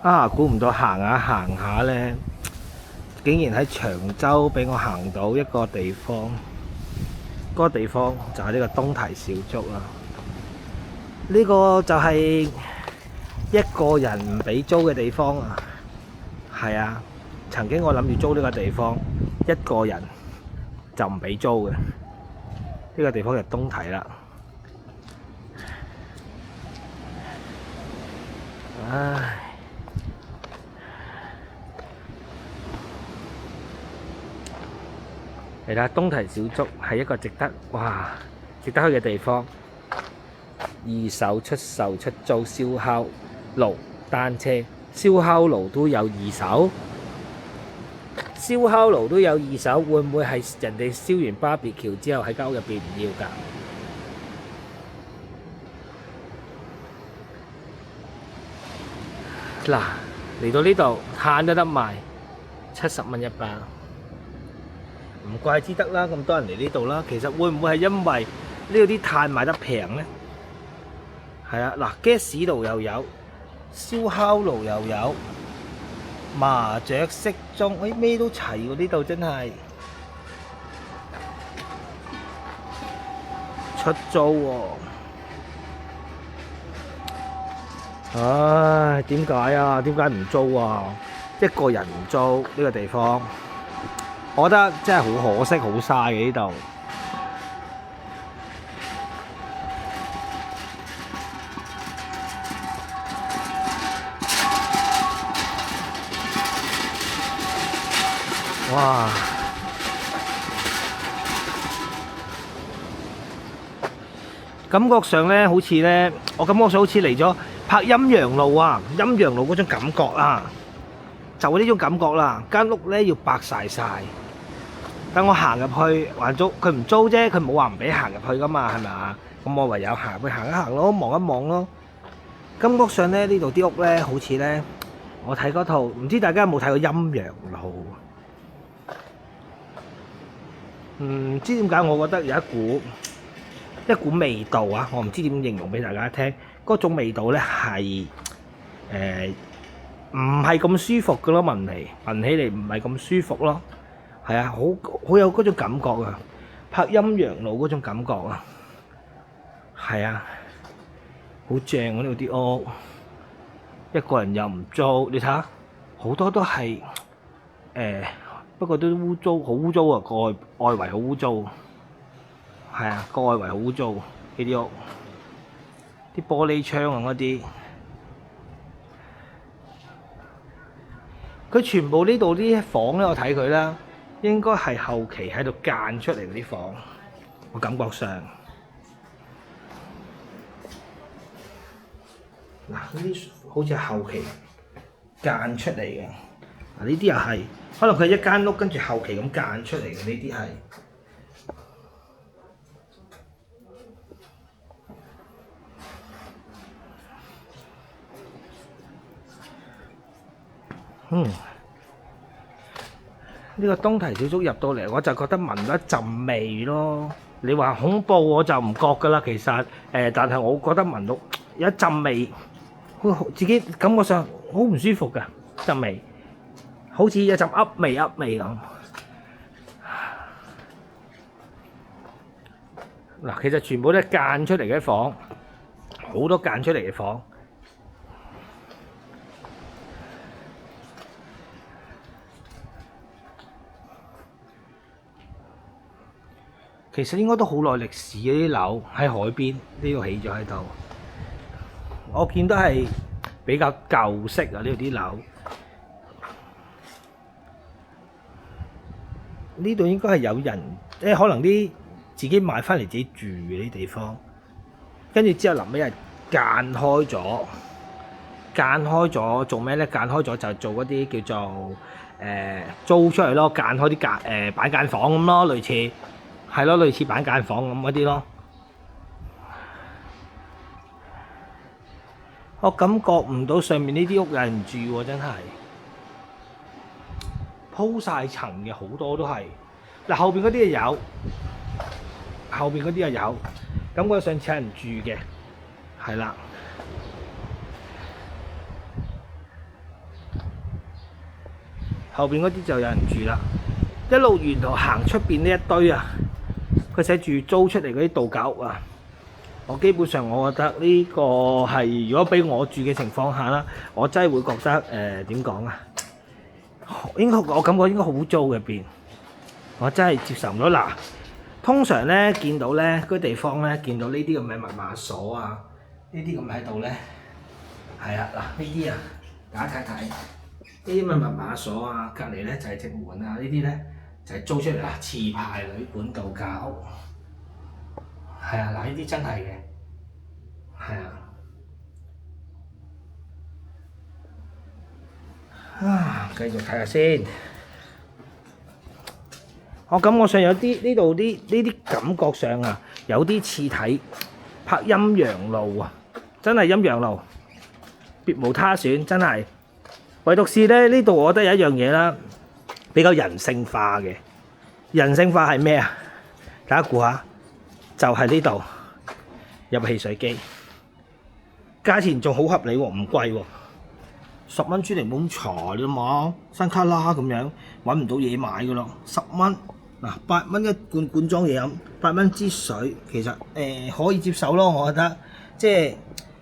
啊！估唔到行下行下咧，竟然喺長洲俾我行到一個地方，嗰個地方就係呢個東堤小築啦。呢個就係一個人唔俾租嘅地方啊！係啊，曾經我諗住租呢個地方，一個人就唔俾租嘅。呢個地方就東堤啦。唉。嚟睇下東堤小築係一個值得去嘅地方。二手出售出租燒烤爐、單車、燒烤爐都有二手，燒烤爐都有二手，會唔會係人哋燒完 BBQ 之後喺間屋入邊唔要㗎？嗱，嚟到呢度炭都得賣，70蚊一包。唔怪之得啦，咁多人嚟呢度啦。其實會唔會係因為呢度啲炭賣得平呢？係啊，嗱，gas 爐又有，燒烤爐又有，麻雀骰盅，咩都齊喎！呢度真係出租喎。唉，點解啊？點解唔租啊？一個人唔租呢個地方。我覺得真係好可惜，好嘥嘅呢度。哇！感覺上咧，好似咧，我感覺上好似嚟咗拍陰陽路啊！陰陽路嗰種感覺啊，就係呢種感覺啦。間屋咧要白曬曬。等我行入去還租，佢唔租啫，佢冇話唔俾行入去噶嘛，係咪啊？咁我唯有行去行一行咯，望一望咯。感覺上咧呢度啲屋咧，好似咧，我睇嗰套，唔知大家有冇睇過《陰陽路》？唔知點解，我覺得有一股味道啊！我唔知點形容俾大家聽，嗰種味道咧係唔係咁舒服嘅咯，聞起嚟唔係咁舒服咯。係啊，好有嗰種感覺啊！拍陰陽路嗰種感覺啊，係啊，好正啊！呢度啲屋，一個人又唔租，你睇下，好多都係不過都污糟，好污糟啊！個外圍好污糟，係啊，個外圍好污糟呢啲屋，啲玻璃窗啊嗰啲，佢全部呢度啲房咧，我睇佢啦。應該係後期喺度間出嚟嗰啲房，我感覺上嗱，呢啲好似係後期間出嚟嘅。嗱，呢啲又係可能佢一間屋跟住後期咁間出嚟嘅，呢啲係。呢個東堤小築入到嚟，我就覺得聞到一陣味咯。你話恐怖我就唔覺㗎啦，其實但係我覺得聞到有一陣味，自己感覺上好唔舒服㗎，陣味好似有陣噏味咁。嗱，其實全部都係間出嚟嘅房，好多間出嚟嘅房。其實應該都好耐歷史嘅啲樓喺海邊呢度起咗喺度，我見到係比較舊式啊呢度啲樓。呢度應該係有人，可能啲自己買翻嚟自己住嘅啲地方，跟住之後臨尾係間開咗做咩咧？間開咗就做嗰啲叫做租出去咯，間開啲板間房咁咯，類似。係咯，類似板間房咁嗰啲咯。我感覺唔到上面呢啲屋有人住喎，真係鋪曬層嘅，好多都係。嗱，後邊嗰啲又有，後邊嗰啲又有，感覺上似有人住嘅，係啦。後邊嗰啲就有人住啦。一路沿途行出邊呢一堆啊，佢寫住租出嚟嗰啲度假屋啊。我基本上我覺得呢個係如果俾我住嘅情況下啦，我真係會覺得點講啊？應該我感覺應該好污糟嘅邊，我真係接受唔到嗱。通常咧見到咧嗰啲地方咧，見到呢啲咁嘅密碼鎖啊，呢啲咁喺度咧，係啊嗱呢啲啊，大家睇睇呢啲咁嘅密碼鎖啊，隔離咧就係隻門啊，呢啲咧就係租出嚟啦，持牌旅館度假屋，係啊嗱呢啲真係嘅，係啊，繼續睇下先。我感覺上有啲呢度啲感覺上啊，有啲似睇拍陰陽路啊，真係陰陽路，別無他選，真係。唯獨是咧呢度，我覺得有一樣嘢啦，比較人性化嘅。人性化係咩啊？大家估下，就係呢度入汽水機，價錢仲好合理喎，唔貴喎，10蚊豬檸檬茶啫嘛，山卡拉咁樣揾唔到嘢買噶咯，10蚊。嗱，8蚊一罐罐裝嘢飲，8蚊支水，其實可以接受咯，我覺得。即係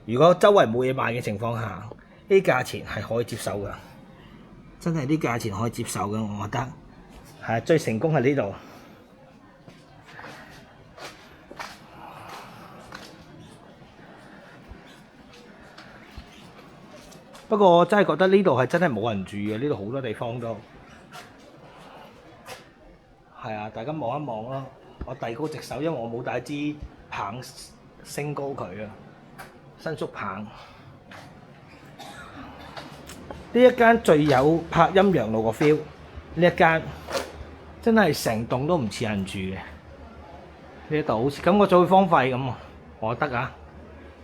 如果周圍冇嘢賣嘅情況下，呢啲價錢係可以接受㗎，真係啲價錢可以接受嘅，我覺得。係最成功係呢度。不過我真係覺得呢度係真係冇人住嘅，呢度好多地方都。係啊，大家望一望咯。我遞高隻手，因為我冇帶支棒升高佢啊，伸縮棒。呢一間最有拍陰陽路個 feel， 呢一間真係成棟都唔似人住嘅。呢一度好似感覺就會荒廢咁，我覺得啊。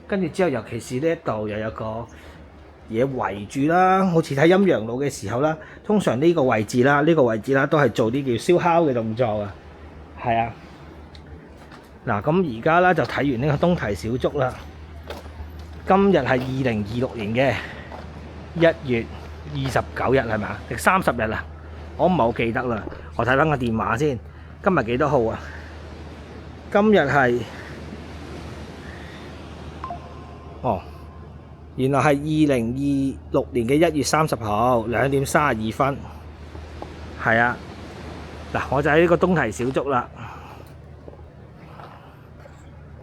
跟住之後，尤其是呢一度又有個嘢圍住啦，好似睇陰陽路嘅時候啦，通常呢個位置啦，都係做啲叫燒烤嘅動作啊，係啊。嗱，咁而家啦就睇完呢個東堤小築啦。今日係2026年嘅1月29日係咪啊？定30日啊？我唔係好記得啦。我睇翻個電話先，今日幾多號啊？今日係原來係2026年嘅1月30號2點32分，係啊，嗱，我就喺呢個東堤小築啦。